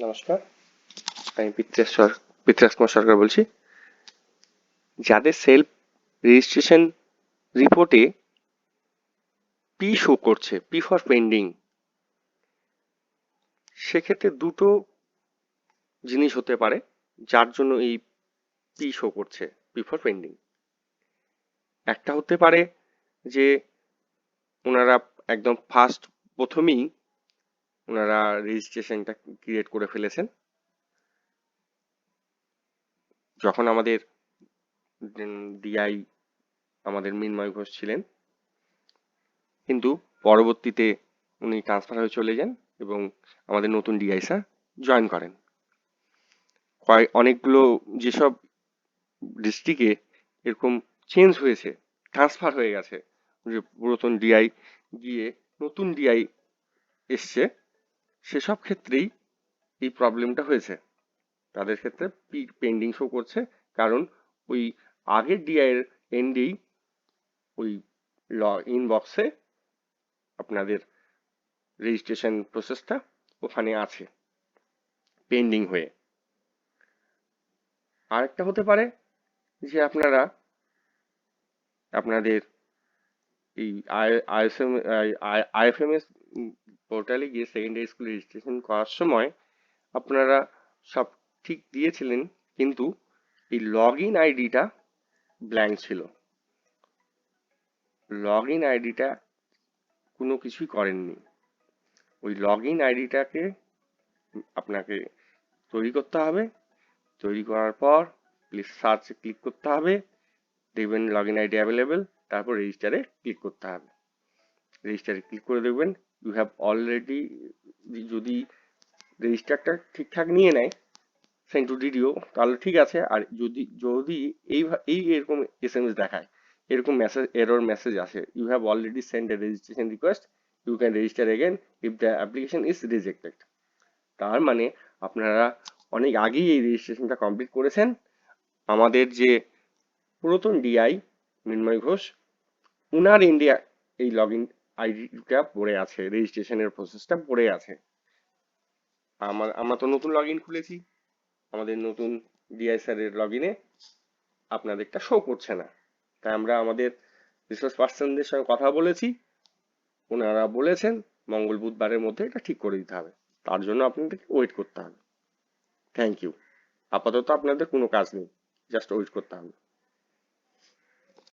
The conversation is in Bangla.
নমস্কার, আমি পৃথ্বীরাজ কুমার সরকার বলছি। যাদের সেলফ রেজিস্ট্রেশন রিপোর্টে পি শো করছে, পি ফর পেন্ডিং, সেক্ষেত্রে দুটো জিনিস হতে পারে যার জন্য এই পি শো করছে, পি ফর পেন্ডিং। একটা হতে পারে যে ওনারা একদম প্রথমেই ওনারা রেজিস্ট্রেশনটা ক্রিয়েট করে ফেলেছেন, যখন আমাদের ডিআই আমাদের মৃন্ময় ঘোষ ছিলেন, কিন্তু পরবর্তীতে উনি ট্রান্সফার হয়ে চলে যান এবং আমাদের নতুন ডিআই স্যার জয়েন করেন। অনেকগুলো যেসব ডিস্ট্রিক্টে এরকম চেঞ্জ হয়েছে, ট্রান্সফার হয়ে গেছে, যে পুরাতন ডিআই গিয়ে নতুন ডিআই এসছে, সেসব ক্ষেত্রেই এই প্রবলেমটা হয়েছে। তাদের ক্ষেত্রে পেন্ডিং শো করছে, কারণ ওই আগের ডিআই এর এন্ডেই ওই ইনবক্সে আপনাদের রেজিস্ট্রেশন প্রসেসটা ওখানে আছে পেন্ডিং হয়ে। আরেকটা হতে পারে যে আপনাদের এই আইএফএমএস পোর্টালে গিয়ে সেকেন্ডারি স্কুল রেজিস্ট্রেশন করার সময় আপনারা সব ঠিক দিয়েছিলেন, কিন্তু এই লগ ইন আইডিটা ব্ল্যাঙ্ক ছিল। লগ ইন আইডিটা কোনো কিছুই করেননি। ওই লগ ইন আইডিটাকে আপনাকে তৈরি করতে হবে। তৈরি করার পর প্লিজ সার্চে ক্লিক করতে হবে, দেখবেন লগ ইন আইডি অ্যাভেলেবেল, তারপর রেজিস্টারে ক্লিক করতে হবে। রেজিস্টারে ক্লিক করে দেখবেন ইউ হ্যাভ অলরেডি, যদি রেজিস্টারটা ঠিকঠাক নিয়ে নেয় সেন্ড টু ডিডিও, তাহলে ঠিক আছে। আর যদি যদি এই এরকম এসএমএস দেখায়, এরকম এরর মেসেজ আসে, you have already send a registration request, you can register again if the application is rejected, তার মানে আপনারা অনেক আগেই এই রেজিস্ট্রেশনটা কমপ্লিট করেছেন। আমাদের যে পুরাতন ডিআই মৃন্ময় ঘোষ, উনার ইন্ডিয়া এই লগ ইন আইডিটা পড়ে আছে, রেজিস্ট্রেশনের প্রসেসটা পড়ে আছে। আমরা তো নতুন লগ ইন খুলেছি, আমাদের নতুন ডিআই স্যারের লগ ইনে আপনাদেরটা শো করছে না। তাই আমরা আমাদের রিসোর্স পার্সনদের সঙ্গে কথা বলেছি, ওনারা বলেছেন মঙ্গল বুধবারের মধ্যে এটা ঠিক করে দিতে হবে। তার জন্য আপনাদেরকে ওয়েট করতে হবে। Thank you. আপাতত আপনাদের কোনো কাজ নেই, জাস্ট ওয়েট করতে হবে।